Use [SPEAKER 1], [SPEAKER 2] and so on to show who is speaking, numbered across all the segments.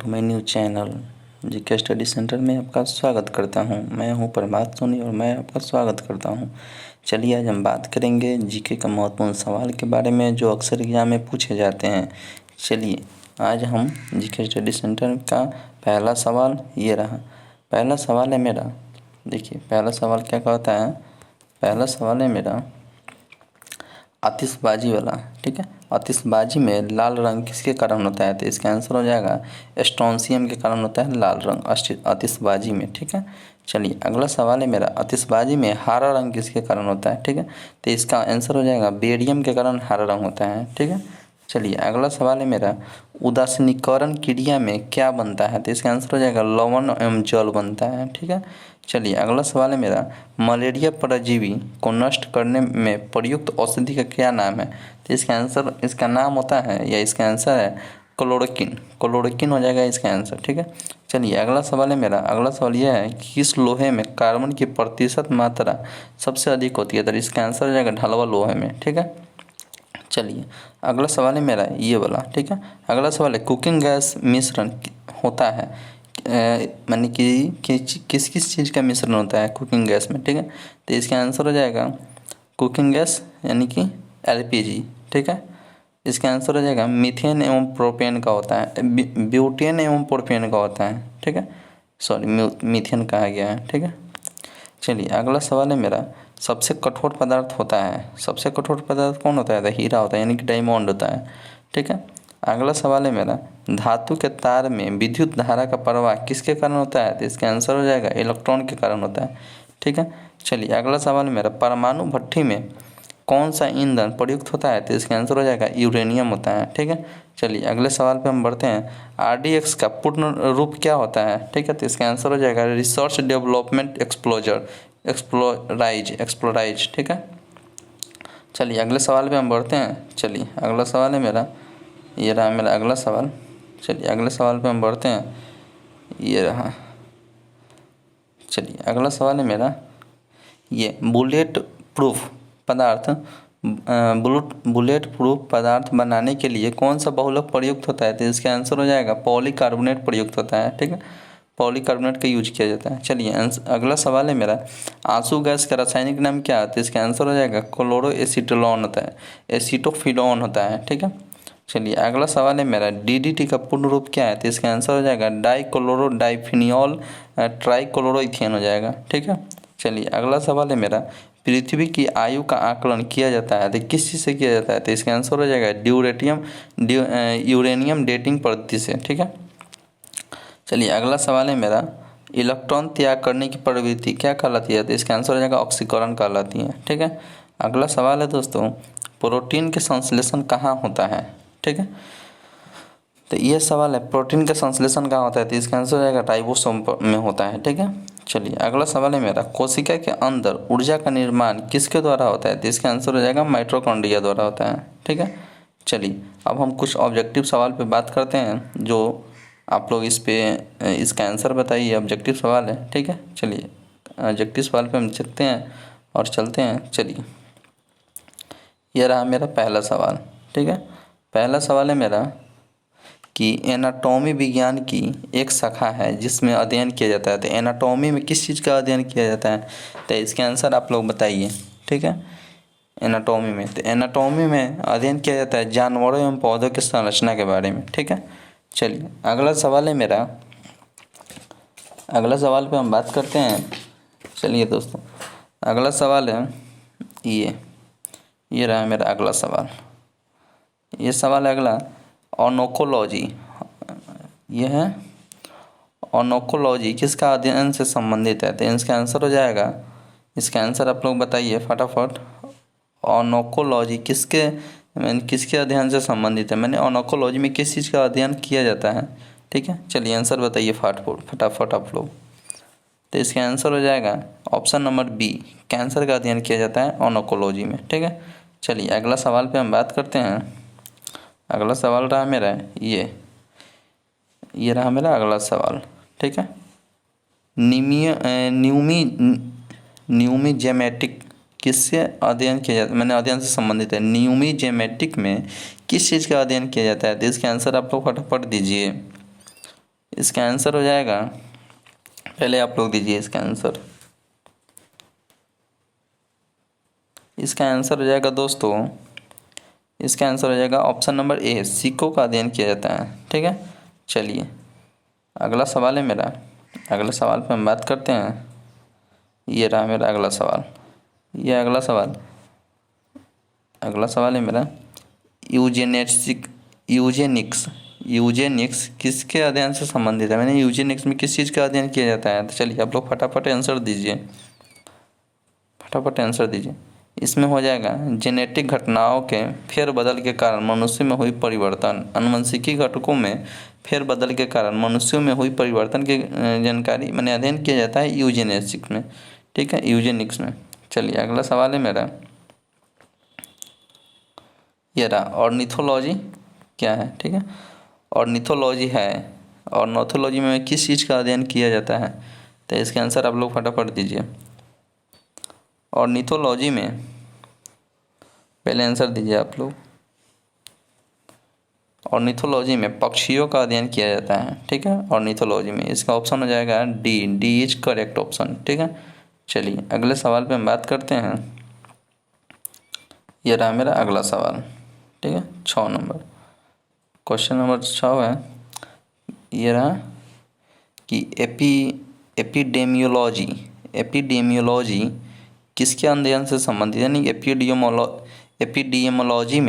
[SPEAKER 1] To my new channel GK study centre में आपका स्वागत करता हूं। मैं हूं प्रभात सोनी और मैं आपका स्वागत करता हूं। चलिए आज हम बात करेंगे जीके का महत्वपूर्ण सवाल के बारे में जो अक्सर एग्जाम में पूछे जाते हैं। चलिए आज हम जीके स्टडी सेंटर का पहला सवाल ये रहा। पहला सवाल है मेरा, देखिए पहला सवाल क्या कहता है। पहला सवाल है मेरा आतिशबाजी वाला, ठीक है। आतिशबाजी में लाल रंग किसके कारण होता है? तो इसका आंसर हो जाएगा स्ट्रोंशियम के कारण होता है लाल रंग आतिशबाजी में, ठीक है। चलिए अगला सवाल है मेरा, आतिशबाजी में हरा रंग किसके कारण होता है? ठीक है, तो इसका आंसर हो जाएगा बेरियम के कारण हरा रंग होता है, ठीक है। चलिए अगला सवाल है मेरा, उदासीनीकरण क्रिया में क्या बनता है? तो इसका आंसर हो जाएगा लवण एवं जल बनता है, ठीक है। चलिए अगला सवाल है मेरा, मलेरिया परजीवी को नष्ट करने में प्रयुक्त औषधि का क्या नाम है? तो इसका नाम होता है या इसका आंसर है क्लोरोक्विन। क्लोरोक्विन हो जाएगा इसका आंसर, ठीक है। चलिए अगला सवाल है मेरा, अगला सवाल यह है कि किस लोहे में कार्बन की प्रतिशत मात्रा सबसे अधिक होती है? तो इसका आंसर हो जाएगा ढलवा लोहे में, ठीक है। चलिए अगला सवाल है मेरा ये वाला, ठीक है। अगला सवाल है कुकिंग गैस मिश्रण होता है मानी कि किस किस चीज़ का मिश्रण होता है कुकिंग गैस में, ठीक है। तो इसका आंसर हो जाएगा कुकिंग गैस यानी कि एलपीजी, ठीक है। इसका आंसर हो जाएगा मीथेन एवं प्रोपेन का होता है, ब्यूटेन एवं प्रोपेन का होता है, ठीक है। सॉरी मीथेन कहा गया है, ठीक है। चलिए अगला सवाल है मेरा, सबसे कठोर पदार्थ होता है, सबसे कठोर पदार्थ कौन होता है? तो हीरा होता है यानी कि डायमंड होता है, ठीक है। अगला सवाल है मेरा, धातु के तार में विद्युत धारा का प्रवाह किसके कारण होता है? तो इसका आंसर हो जाएगा इलेक्ट्रॉन के कारण होता है, ठीक है। चलिए अगला सवाल है मेरा, परमाणु भट्ठी में कौन सा ईंधन प्रयुक्त होता है? तो इसका आंसर हो जाएगा यूरेनियम होता है, ठीक है। चलिए अगले सवाल पे हम बढ़ते हैं, आरडीएक्स का पूर्ण रूप क्या होता है? ठीक है, तो इसका आंसर हो जाएगा रिसर्च डेवलपमेंट एक्सप्लोराइज, ठीक है। चलिए अगले सवाल पे हम बढ़ते हैं। चलिए अगला सवाल है मेरा, ये रहा मेरा अगला सवाल। चलिए अगले सवाल पे हम बढ़ते हैं, ये रहा। चलिए अगला सवाल है मेरा, ये बुलेट प्रूफ पदार्थ बनाने के लिए कौन सा बहुलक प्रयुक्त होता है? तो इसका आंसर हो जाएगा पॉलीकार्बोनेट प्रयुक्त होता है, ठीक है। पॉलीकार्बोनेट का यूज किया जाता है। चलिए अगला सवाल है मेरा, आंसू गैस का रासायनिक नाम क्या है? तो इसका आंसर हो जाएगा क्लोरो एसीटोन होता है, एसीटोफिनोन होता है, ठीक है। चलिए अगला सवाल है मेरा, डीडीटी का पूर्ण रूप क्या है? तो इसका आंसर हो जाएगा डाइक्लोरो डाइफिनियल ट्राइक्लोरोइथेन हो जाएगा, ठीक है। चलिए अगला सवाल है मेरा, पृथ्वी की आयु का आकलन किया जाता है तो किस चीज़ से किया जाता है? तो इसका आंसर हो जाएगा यूरेनियम डेटिंग पद्धति से, ठीक है। चलिए अगला सवाल है मेरा, इलेक्ट्रॉन त्याग करने की प्रवृत्ति क्या कहलाती है? तो इसका आंसर हो जाएगा ऑक्सीकरण कहलाती है, ठीक है। अगला सवाल है दोस्तों, प्रोटीन के संश्लेषण कहाँ होता है? ठीक है, तो ये सवाल है प्रोटीन का संश्लेषण कहाँ होता है? तो इसका आंसर हो जाएगा राइबोसोम में होता है, ठीक है। चलिए अगला सवाल है मेरा, कोशिका के अंदर ऊर्जा का निर्माण किसके द्वारा होता है? तो इसका आंसर हो जाएगा माइटोकॉन्ड्रिया द्वारा होता है, ठीक है। चलिए अब हम कुछ ऑब्जेक्टिव सवाल पे बात करते हैं, जो आप लोग इसका आंसर बताइए। ऑब्जेक्टिव सवाल है, ठीक है। चलिए ऑब्जेक्टिव सवाल पे हम चलते हैं और चलते हैं। चलिए यह रहा मेरा पहला सवाल, ठीक है। पहला सवाल है मेरा कि एनाटॉमी विज्ञान की एक शाखा है जिसमें अध्ययन किया जाता है, तो एनाटॉमी में किस चीज़ का अध्ययन किया जाता है? तो इसके आंसर आप लोग बताइए, ठीक है। एनाटॉमी में, तो एनाटॉमी में अध्ययन किया जाता है जानवरों एवं पौधों की संरचना के बारे में, ठीक है। चलिए अगला सवाल है मेरा, अगला सवाल पे हम बात करते हैं। चलिए दोस्तों अगला सवाल है ये रहा मेरा अगला सवाल। ये सवाल है अगला, ऑर्निथोलॉजी, ये है ऑर्निथोलॉजी किसका अध्ययन से संबंधित है? तो इसका आंसर हो जाएगा, इसका आंसर आप लोग बताइए फटाफट। ऑर्निथोलॉजी किसके अध्ययन से संबंधित है? मैंने ऑर्निथोलॉजी में किस चीज़ का अध्ययन किया जाता है, ठीक है। चलिए आंसर बताइए फटाफट आप लोग। तो इसका आंसर हो जाएगा ऑप्शन नंबर बी, कैंसर का अध्ययन किया जाता है ऑर्निथोलॉजी में, ठीक है। चलिए अगला सवाल पे हम बात करते हैं। अगला सवाल रहा मेरा ये रहा मेरा अगला सवाल, ठीक है। न्यूमिजेमेटिक किससे अध्ययन किया जाता है? मैंने अध्ययन से संबंधित है। न्यूमिजेमेटिक में किस चीज़ का अध्ययन किया जाता है? तो इसका आंसर आप लोग फटाफट दीजिए। इसका आंसर हो जाएगा, पहले आप लोग दीजिए इसका आंसर। इसका आंसर हो जाएगा दोस्तों, इसका आंसर हो जाएगा ऑप्शन नंबर ए, सिक्कों का अध्ययन किया जाता है। ठीक है, चलिए अगला सवाल है मेरा। अगला सवाल पे हम बात करते हैं। ये रहा मेरा अगला सवाल। ये अगला सवाल है मेरा, यूजेनिक्स किसके अध्ययन से संबंधित है? मैंने यूजेनिक्स में किस चीज़ का अध्ययन किया जाता है? तो चलिए आप लोग फटाफट आंसर दीजिए, फटाफट आंसर दीजिए। इसमें हो जाएगा जेनेटिक घटनाओं के फेरबदल के कारण मनुष्य में हुई परिवर्तन, आनुवंशिकी घटकों में फेरबदल के कारण मनुष्यों में हुई परिवर्तन की जानकारी मैंने अध्ययन किया जाता है यूजेनिक्स में। ठीक है, यूजेनिक्स में। चलिए अगला सवाल है मेरा, ये रहा, ऑर्निथोलॉजी क्या है? ठीक है, ऑर्निथोलॉजी है, ऑर्निथोलॉजी में किस चीज़ का अध्ययन किया जाता है? तो इसका आंसर आप लोग फटाफट दीजिए। ऑर्निथोलॉजी में पहले आंसर दीजिए आप लोग। ऑर्निथोलॉजी में पक्षियों का अध्ययन किया जाता है। ठीक है, ऑर्निथोलॉजी में इसका ऑप्शन हो जाएगा डी इज करेक्ट ऑप्शन। ठीक है, चलिए अगले सवाल पे हम बात करते हैं। ये रहा मेरा अगला सवाल। ठीक है, 6 नंबर, क्वेश्चन नंबर 6 है। ये रहा कि एपिडेमियोलॉजी किसके अध्ययन से संबंधित है? यानी एपिडेमियोलॉजी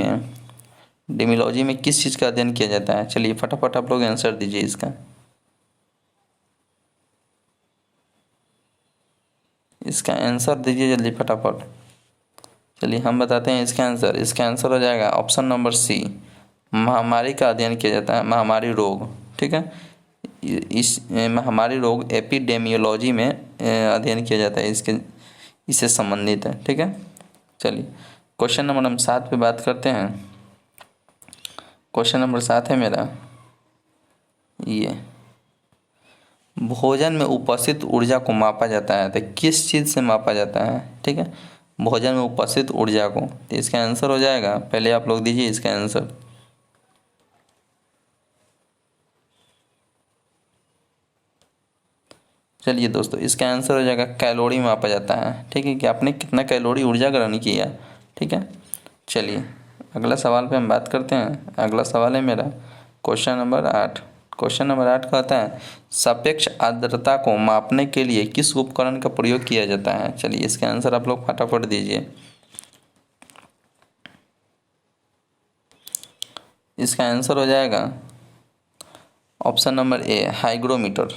[SPEAKER 1] में किस चीज़ का अध्ययन किया जाता है? चलिए फटाफट आप लोग आंसर दीजिए इसका। इसका आंसर दीजिए जल्दी फटाफट। चलिए हम बताते हैं इसका आंसर। इसका आंसर हो जाएगा ऑप्शन नंबर सी, महामारी का अध्ययन किया जाता है, महामारी रोग। ठीक है, इस महामारी रोग एपिडेमियोलॉजी में अध्ययन किया जाता है, इससे संबंधित है। ठीक है, चलिए क्वेश्चन नंबर हम 7 पे बात करते हैं। क्वेश्चन नंबर 7 है मेरा, ये भोजन में उपस्थित ऊर्जा को मापा जाता है, तो किस चीज़ से मापा जाता है? ठीक है, भोजन में उपस्थित ऊर्जा को, तो इसका आंसर हो जाएगा, पहले आप लोग दीजिए इसका आंसर। चलिए दोस्तों, इसका आंसर हो जाएगा कैलोरी मापा जाता है। ठीक है, कि आपने कितना कैलोरी ऊर्जा ग्रहण किया। ठीक है, चलिए अगला सवाल पे हम बात करते हैं। अगला सवाल है मेरा क्वेश्चन नंबर 8। क्वेश्चन नंबर 8 कहता है सापेक्ष आर्द्रता को मापने के लिए किस उपकरण का प्रयोग किया जाता है? चलिए इसका आंसर आप लोग फटाफट दीजिए। इसका आंसर हो जाएगा ऑप्शन नंबर ए, हाइग्रोमीटर।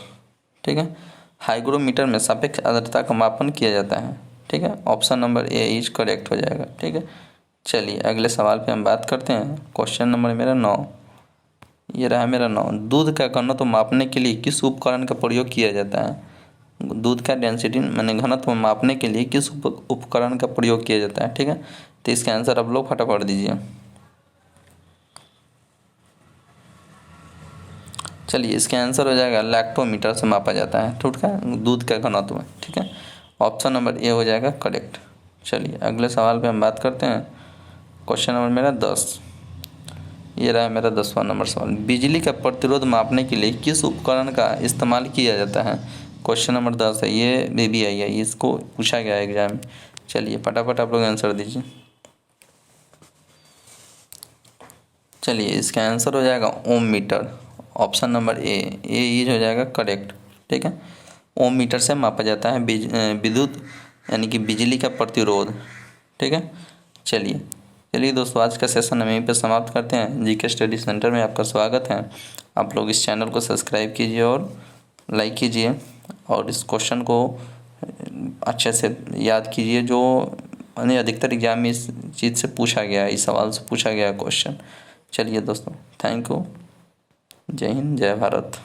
[SPEAKER 1] ठीक है, हाइग्रोमीटर में सापेक्ष आर्द्रता का मापन किया जाता है। ठीक है, option number A is correct हो जाएगा। ठीक है, चलिए अगले सवाल पे हम बात करते हैं। क्वेश्चन नंबर मेरा 9, ये रहा मेरा 9, दूध का घनत्व मापने के लिए किस उपकरण का प्रयोग किया जाता है? दूध का डेंसिटी मैंने घनत्व मापने के लिए किस उपकरण का प्रयोग किया जाता है? ठीक है, तो इसका आंसर आप लोग फटाफट दीजिए। चलिए इसका आंसर हो जाएगा लैक्टोमीटर से मापा जाता है दूध का घनत्व। ठीक है, ऑप्शन नंबर ए हो जाएगा करेक्ट। चलिए अगले सवाल पे हम बात करते हैं। क्वेश्चन नंबर मेरा 10, ये रहा मेरा 10वां नंबर सवाल, बिजली का प्रतिरोध मापने के लिए किस उपकरण का इस्तेमाल किया जाता है? क्वेश्चन नंबर 10 है, ये BBI है, इसको पूछा गया है एग्जाम में। चलिए फटाफट आप लोग आंसर दीजिए। चलिए इसका आंसर हो जाएगा ohm metre, option number A is हो जाएगा करेक्ट। ठीक है, ओम मीटर से मापा जाता है विद्युत यानी कि बिजली का प्रतिरोध। ठीक है, चलिए दोस्तों, आज का सेशन हम यहीं पर समाप्त करते हैं। GK स्टडी सेंटर में आपका स्वागत है। आप लोग इस चैनल को सब्सक्राइब कीजिए और लाइक कीजिए, और इस क्वेश्चन को अच्छे से याद कीजिए, जो यानी अधिकतर एग्जाम में इस चीज़ से पूछा गया है, इस सवाल से पूछा गया है क्वेश्चन। चलिए दोस्तों, थैंक यू, जय हिंद, जय भारत।